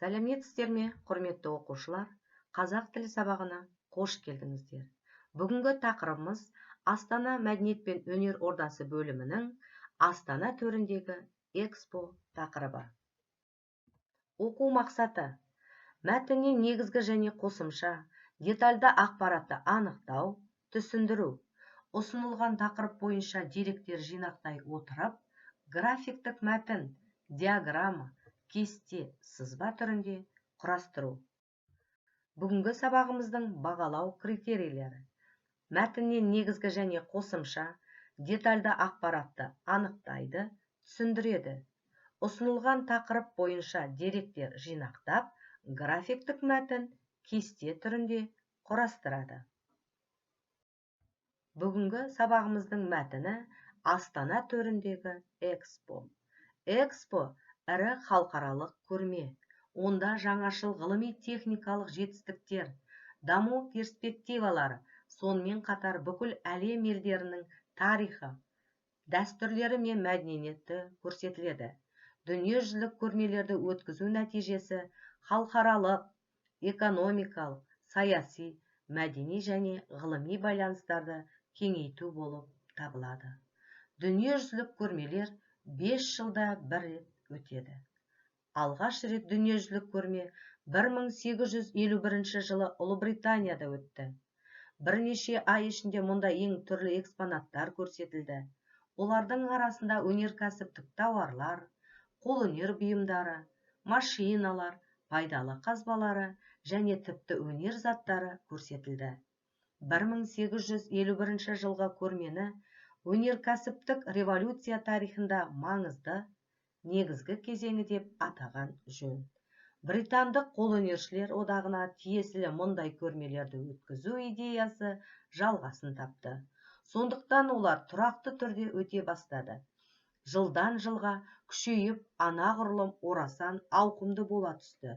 Сәлеметсіздер ме, құрметті оқушылар? Қазақ тілі сабағына қош келдіңіздер. Бүгінгі тақырыбымыз Астана мәдениет пен өнер ордасы бөлімінің Астана төріндегі экспо тақырыбы. Оқу мақсаты: мәтіннен негізгі және қосымша, детальды ақпаратты анықтау, түсіндіру. Ұсынылған тақырып бойынша деректер жинақтай отырып, графиктік мәтін, диаграмма, кесте, сызба түрінде құрастыру. Бүгінгі сабағымыздың бағалау критерийлері: мәтіннен негізгі және қосымша, детальды ақпаратты анықтайды, түсіндіреді. Ұсынылған тақырып бойынша деректер жинақтап, графиктік мәтін, кесте түрінде құрастырады. Бүгінгі сабағымыздың мәтіні Астана төріндегі экспо. Экспо ірі халықаралық көрме. Онда жаңашыл ғылыми-техникалық жетістіктер, даму перспективалары, сонымен қатар бүкіл әлем елдерінің тарихы, дәстүрлері мен мәдениеті көрсетіледі. Дүниежүзілік көрмелерді өткізу нәтижесі халықаралық, экономикалық, саяси, мәдени және ғылыми байланыстарды кеңейту болып табылады. Дүниежүзілік көрмелер 5 жылда бір рет өтеді. Алғаш рет дүниежүзілік көрме 1851 жылы Ұлыбританияда өтті. Бірнеше ай ішінде мұнда ең түрлі экспонаттар көрсетілді. Олардың арасында өнеркәсіптік тауарлар, қолөнер бұйымдары, машиналар, пайдалы қазбалары және тіпті өнер заттары көрсетілді. 1851 жылғы көрмені өнеркәсіптік революция тарихында маңызды, негізгі кезеңі деп атаған жөн. Британдық қолөнершілер одағына тиесілі мұндай көрмелерді өткізу идеясы жалғасын тапты. Сондықтан олар тұрақты түрде өте бастады. Жылдан жылға күшейіп, анағұрлым орасан ауқымды бола түсті.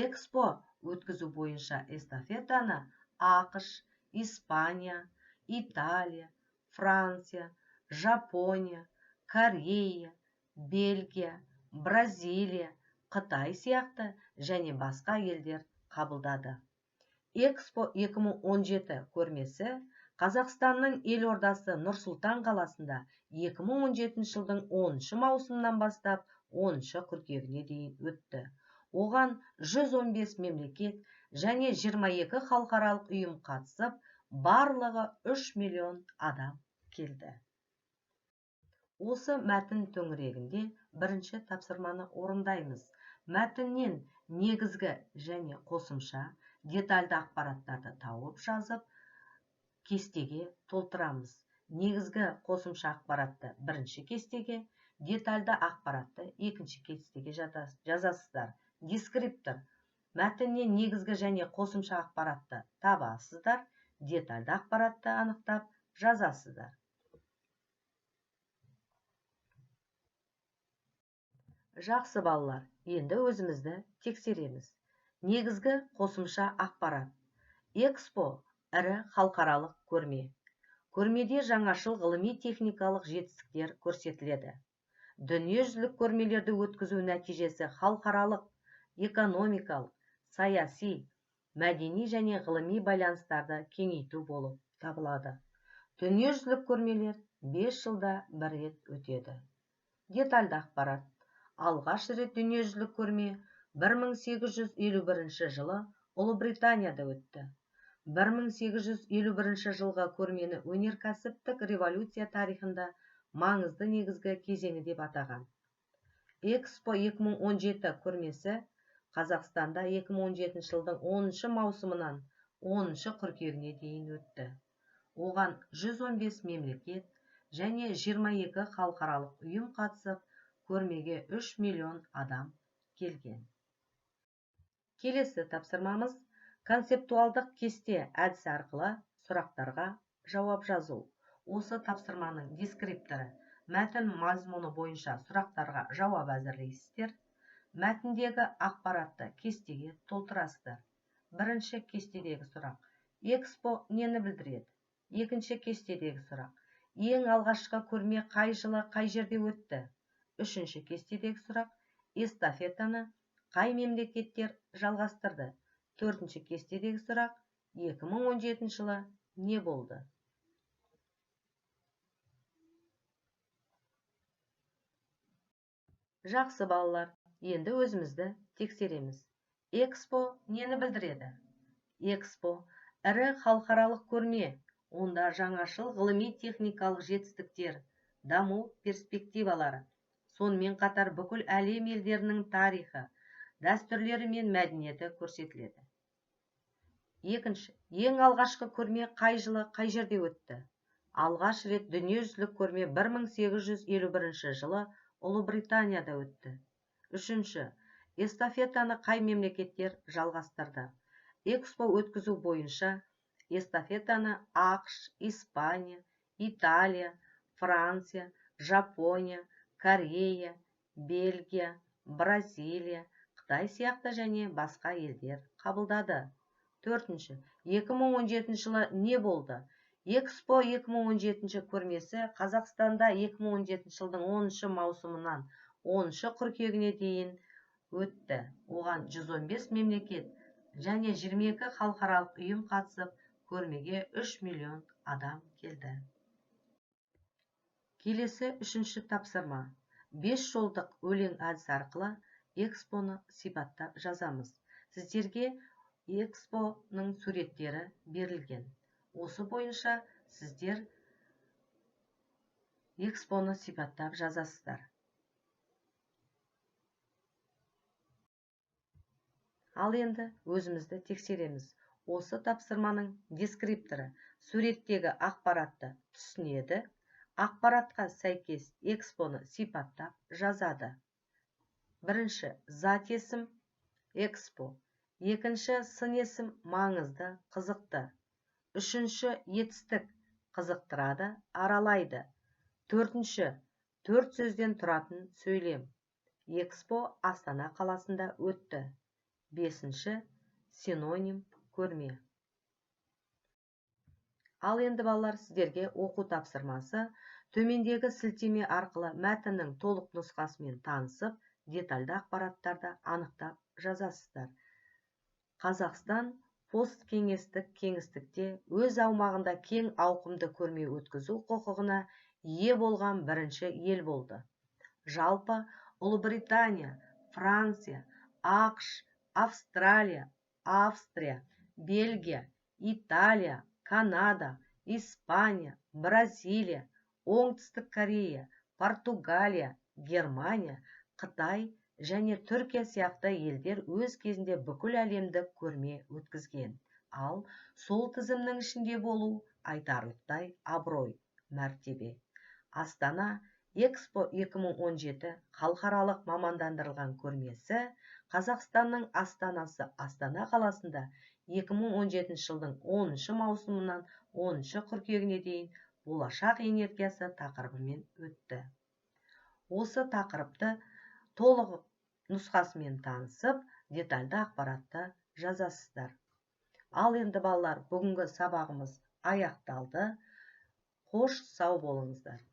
Экспо өткізу бойынша эстафетаны ақш, Испания, Италия, Франция, Жапония, Корея, Бельгия, Бразилия, Қытай сияқты және басқа елдер қабылдады. Экспо 2017 көрмесі Қазақстанның елордасы Нұр-Сұлтан қаласында 2017 жылдың 10 маусымнан бастап 10 қыркүйегіне дейін өтті. Оған 115 мемлекет және 22 халықаралық ұйым қатысып, барлығы 3 миллион адам келді. Осы мәтін төңірегінде бірінші тапсырманы орындаймыз. Мәтіннен негізгі және қосымша, детальды ақпараттарды тауып жазып, кестеге толтырамыз. Негізгі қосымша ақпаратты бірінші кестеге, детальды ақпаратты екінші кестеге жазасыздар. Дескриптор: мәтіннен негізгі және қосымша ақпаратты табасыздар, детальды ақпаратты анықтап жазасыздар. Жақсы балалар, енді өзімізді тексереміз. Негізгі қосымша ақпарат. Экспо ірі халықаралық көрме. Көрмеде жаңашыл ғылыми-техникалық жетістіктер көрсетіледі. Дүниежүзілік көрмелерді өткізу нәтижесі халықаралық, экономикалық, саяси, мәдени және ғылыми байланыстарды кеңейту болып табылады. Дүниежүзілік көрмелер 5 жылда бір рет өтеді. Детальды ақпарат. Алғаш рет дүниежүзілік көрме 1851 жылы Ұлыбританияда өтті. 1851 жылғы көрмені өнеркәсіптік революция тарихында маңызды негізгі кезеңі деп атаған. Экспо 2017 көрмесі Қазақстанда 2017 жылдың 10 маусымынан 10 қыркүйегіне дейін өтті. Оған 115 мемлекет және 22 халықаралық ұйым қатысып, көрмеге 3 миллион адам келген. Келесі тапсырмамыз концептуалдық кесте әдісі арқылы сұрақтарға жауап жазу. Осы тапсырманың дескрипторы: мәтін мазмұны бойынша сұрақтарға жауап әзірлейсіздер. Мәтіндегі ақпаратты кестеге толтырасыздар. Бірінші кестедегі сұрақ: экспо нені білдіреді? Екінші кестедегі сұрақ: ең алғашқы көрме қай жылы қай жерде өтті? Үшінші кестедегі сұрақ: эстафетаны қай мемлекеттер жалғастырды? Төртінші кестедегі сұрақ: 2017 жылы не болды? Жақсы балалар, енді өзімізді тексереміз. Экспо нені білдіреді? Экспо ірі халықаралық көрме. Онда жаңашыл ғылыми-техникалық жетістіктер, даму перспективалары, сонымен қатар бүкіл әлем елдерінің тарихы, дәстүрлері мен мәдениеті көрсетіледі. Екінші, ең алғашқы көрме қай жылы, қай жерде өтті? Алғаш рет дүниежүзілік көрме 1851 жылы Ұлыбританияда өтті. Үшінші, эстафетаны қай мемлекеттер жалғастырды? Экспо өткізу бойынша эстафетаны ақш, Испания, Италия, Франция, Жапония, Корея, Бельгия, Бразилия, Қытай сияқты және басқа елдер қабылдады. Төртінші, 2017 жылы не болды? Экспо 2017 көрмесі Қазақстанда 2017 жылдың 10 маусымынан 10 қыркүйегіне дейін өтті. Оған 115 мемлекет және 22 халықаралық ұйым қатысып, көрмеге 3 миллион адам келді. Келесі үшінші тапсырма. 5 жолдық өлең әдісі арқылы экспоны сипаттап жазамыз. Сіздерге экспоның суреттері берілген. Осы бойынша сіздер экспоны сипаттап жазасыздар. Ал енді өзімізді тексереміз. Осы тапсырманың дескрипторы суреттегі ақпаратты түсінеді, ақпаратқа сәйкес экспоны сипаттап жазады. Бірінші, зат есім экспо. Екінші, сын есім маңызды, қызықты. Үшінші, етістік қызықтырады, аралайды. Төртінші, 4 сөзден тұратын сөйлем. Экспо Астана қаласында өтті. Бесінші, синоним көрме. Ал енді балалар, сіздерге оқу тапсырмасы. Төмендегі сілтеме арқылы мәтіннің толық нұсқасымен танысып, детальды ақпараттарды анықтап жазасыздар. Қазақстан посткеңестік кеңістікте өз аумағында кең ауқымды көрме өткізу құқығына ие болған бірінші ел болды. Жалпы Ұлыбритания, Франция, ақш, Австралия, Австрия, Бельгия, Италия, Канада, Испания, Бразилия, Оңтүстік Корея, Португалия, Германия, Қытай және Түркия сияқты елдер өз кезінде бүкіл әлемдік көрме өткізген. Ал сол тізімнің ішінде болу айтарлықтай абырой, мәртебе. Астана Экспо 2017 халықаралық мамандандырылған көрмесі Қазақстанның астанасы Астана қаласында 2017 жылдың 10 маусымынан 10 қыркүйегіне дейін болашақ энергиясы тақырыбымен өтті. Осы тақырыпты толық нұсқасымен танысып, детальды ақпаратты жазасыздар. Ал енді балалар, бүгінгі сабағымыз аяқталды. Қош сау болыңыздар.